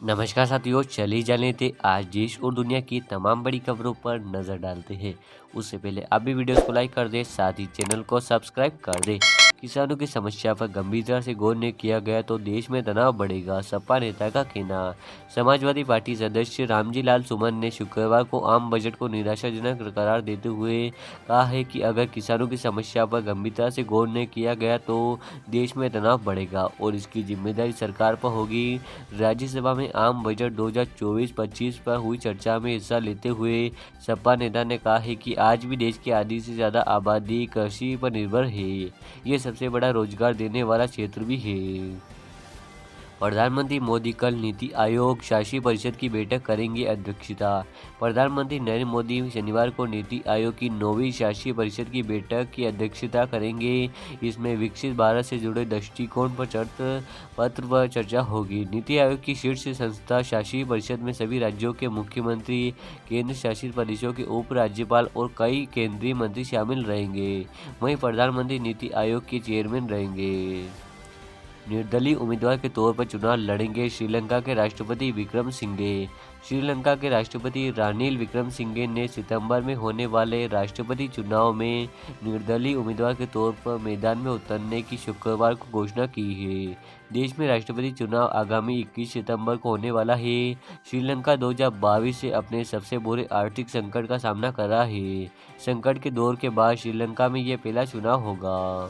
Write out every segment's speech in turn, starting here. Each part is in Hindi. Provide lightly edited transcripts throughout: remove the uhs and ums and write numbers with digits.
नमस्कार साथियों, चलिए जान लेते आज देश और दुनिया की तमाम बड़ी खबरों पर नजर डालते हैं। उससे पहले आप भी वीडियो को लाइक कर दें, साथ ही चैनल को सब्सक्राइब कर दें। किसानों की समस्या पर गंभीरता से गौर नहीं किया गया तो देश में तनाव बढ़ेगा, सपा नेता का कहना। समाजवादी पार्टी सदस्य रामजी लाल सुमन ने शुक्रवार को आम बजट को निराशाजनक करार देते हुए कहा है कि अगर किसानों की समस्या पर गंभीरता से गौर नहीं किया गया तो देश में तनाव बढ़ेगा और इसकी जिम्मेदारी सरकार पर होगी। राज्यसभा में आम बजट 2024-25 पर हुई चर्चा में हिस्सा लेते हुए सपा नेता ने कहा है कि आज भी देश की आधी से ज़्यादा आबादी कृषि पर निर्भर है। ये सबसे बड़ा रोजगार देने वाला क्षेत्र भी है। प्रधानमंत्री मोदी कल नीति आयोग शासी परिषद की बैठक करेंगे अध्यक्षता। प्रधानमंत्री नरेंद्र मोदी शनिवार को नीति आयोग की 9वीं शासी परिषद की बैठक की अध्यक्षता करेंगे। इसमें विकसित भारत से जुड़े दृष्टिकोण पर पत्र पर चर्चा होगी। नीति आयोग की शीर्ष संस्था शासी परिषद में सभी राज्यों के मुख्यमंत्री, केंद्र शासित प्रदेशों के उप राज्यपाल और कई केंद्रीय मंत्री शामिल रहेंगे। वहीं प्रधानमंत्री नीति आयोग के चेयरमैन रहेंगे। निर्दलीय उम्मीदवार के तौर पर चुनाव लड़ेंगे श्रीलंका के राष्ट्रपति विक्रमसिंघे। श्रीलंका के राष्ट्रपति रानिल विक्रमसिंघे ने सितंबर में होने वाले राष्ट्रपति चुनाव में निर्दलीय उम्मीदवार के तौर पर मैदान में उतरने की शुक्रवार को घोषणा की है। देश में राष्ट्रपति चुनाव आगामी 21 सितंबर को होने वाला है। श्रीलंका 2022 से अपने सबसे बुरे आर्थिक संकट का सामना कर रहा है। संकट के दौर के बाद श्रीलंका में यह पहला चुनाव होगा।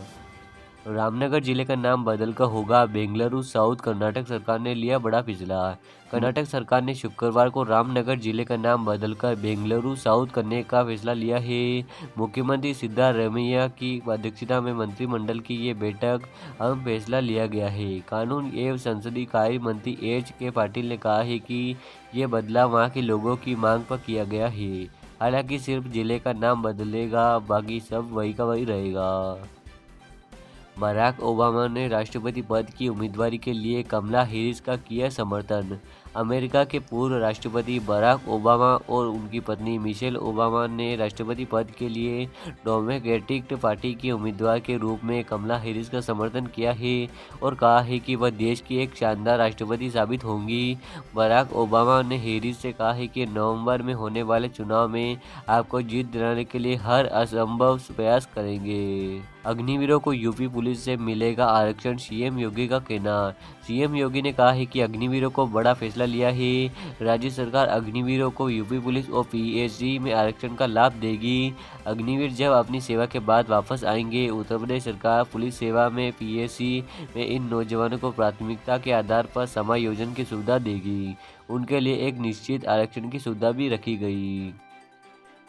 रामनगर जिले का नाम बदलकर होगा बेंगलुरु साउथ। कर्नाटक सरकार ने लिया बड़ा फैसला। कर्नाटक सरकार ने शुक्रवार को रामनगर जिले का नाम बदलकर बेंगलुरु साउथ करने का फैसला लिया है। मुख्यमंत्री सिद्धारमैया की अध्यक्षता में मंत्रिमंडल की ये बैठक अहम फैसला लिया गया है। कानून एवं संसदीय कार्य मंत्री एच के पाटिल ने कहा है कि ये बदलाव वहाँ के लोगों की मांग पर किया गया है। हालांकि सिर्फ जिले का नाम बदलेगा, बाकी सब वही का वही रहेगा। बराक ओबामा ने राष्ट्रपति पद की उम्मीदवारी के लिए कमला हैरिस का किया समर्थन। अमेरिका के पूर्व राष्ट्रपति बराक ओबामा और उनकी पत्नी मिशेल ओबामा ने राष्ट्रपति पद के लिए डेमोक्रेटिक पार्टी की उम्मीदवार के रूप में कमला हैरिस का समर्थन किया है और कहा है कि वह देश की एक शानदार राष्ट्रपति साबित होंगी। बराक ओबामा ने हैरिस से कहा है कि नवंबर में होने वाले चुनाव में आपको जीत दिलाने के लिए हर असंभव प्रयास करेंगे। अग्निवीरों को यूपी पुलिस से मिलेगा आरक्षण, सीएम योगी का कहना। सीएम योगी ने कहा है कि अग्निवीरों को बड़ा फैसला लिया है। राज्य सरकार अग्निवीरों को यूपी पुलिस और पीएससी में आरक्षण का लाभ देगी। अग्निवीर जब अपनी सेवा के बाद वापस आएंगे, उत्तर प्रदेश सरकार पुलिस सेवा में पीएससी में इन नौजवानों को प्राथमिकता के आधार पर समायोजन की सुविधा देगी। उनके लिए एक निश्चित आरक्षण की सुविधा भी रखी गई।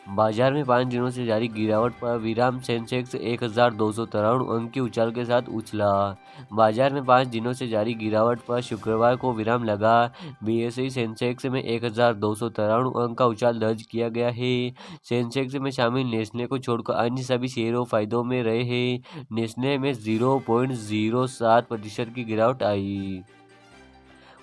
बाजार में 5 दिनों से जारी गिरावट पर विराम सेंसेक्स 1293 अंक की उछाल के साथ उछला। बाजार में 5 दिनों से जारी गिरावट पर शुक्रवार को विराम लगा। बीएसई सेंसेक्स में 1293 अंक का उछाल दर्ज किया गया है। सेंसेक्स में शामिल नेस्ले को छोड़कर अन्य सभी शेयरों फायदों में रहे हैं। नेस्ले में 0.07% की गिरावट आई।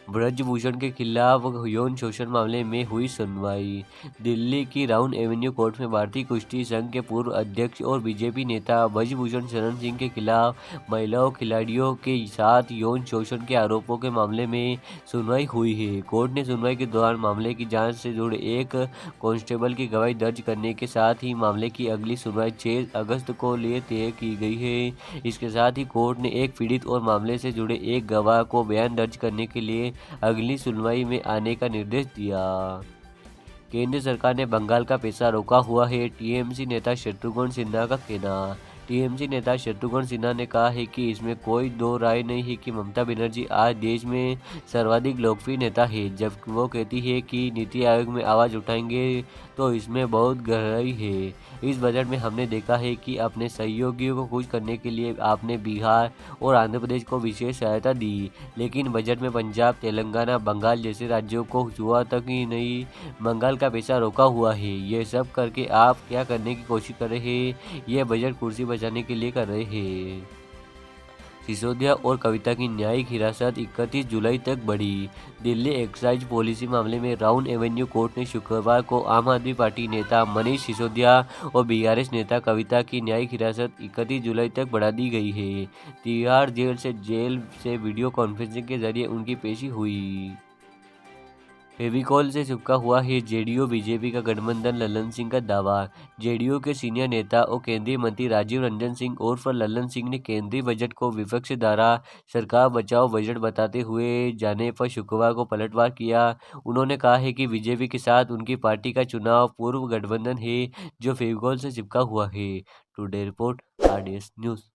ब्रजभूषण के खिलाफ यौन शोषण मामले में हुई सुनवाई। दिल्ली की राउंड एवेन्यू कोर्ट में भारतीय कुश्ती संघ के पूर्व अध्यक्ष और बीजेपी नेता ब्रजभूषण शरण सिंह के खिलाफ महिलाओं खिलाड़ियों के साथ यौन शोषण के आरोपों के मामले में सुनवाई हुई है। कोर्ट ने सुनवाई के दौरान मामले की जांच से जुड़े एक कांस्टेबल की गवाही दर्ज करने के साथ ही मामले की अगली सुनवाई 6 अगस्त को लिए तय की गई है। इसके साथ ही कोर्ट ने एक पीड़ित और मामले से जुड़े एक गवाह को बयान दर्ज करने के लिए अगली सुनवाई में आने का निर्देश दिया। केंद्र सरकार ने बंगाल का पैसा रोका हुआ है, टीएमसी नेता शत्रुघ्न सिन्हा का कहना। टीएमसी नेता शत्रुघ्न सिन्हा ने कहा है कि इसमें कोई दो राय नहीं है कि ममता बनर्जी आज देश में सर्वाधिक लोकप्रिय नेता है। जब वो कहती है कि नीति आयोग में आवाज़ उठाएंगे तो इसमें बहुत गहराई है। इस बजट में हमने देखा है कि अपने सहयोगियों को खुश करने के लिए आपने बिहार और आंध्र प्रदेश को विशेष सहायता दी, लेकिन बजट में पंजाब, तेलंगाना, बंगाल जैसे राज्यों को छुआ तक ही नहीं, बंगाल का पैसा रोका हुआ है। ये सब करके आप क्या करने की कोशिश कर रहे हैं? ये बजट कुर्सी बचाने के लिए कर रहे हैं। सिसोदिया और कविता की न्यायिक हिरासत 31 जुलाई तक बढ़ी। दिल्ली एक्साइज पॉलिसी मामले में राउंड एवेन्यू कोर्ट ने शुक्रवार को आम आदमी पार्टी नेता मनीष सिसोदिया और बीआरएस नेता कविता की न्यायिक हिरासत 31 जुलाई तक बढ़ा दी गई है। तिहाड़ जेल से वीडियो कॉन्फ्रेंसिंग के जरिए उनकी पेशी हुई। फेविकॉल से चिपका हुआ है जेडीयू बीजेपी का गठबंधन, लल्लन सिंह का दावा। जेडीयू के सीनियर नेता और केंद्रीय मंत्री राजीव रंजन सिंह उर्फ लल्लन सिंह ने केंद्रीय बजट को विपक्ष द्वारा सरकार बचाओ बजट बताते हुए जाने पर शुक्रवार को पलटवार किया। उन्होंने कहा है कि बीजेपी के साथ उनकी पार्टी का चुनाव पूर्व गठबंधन है जो फेविकॉल से चिपका हुआ है। Today report, RDS news.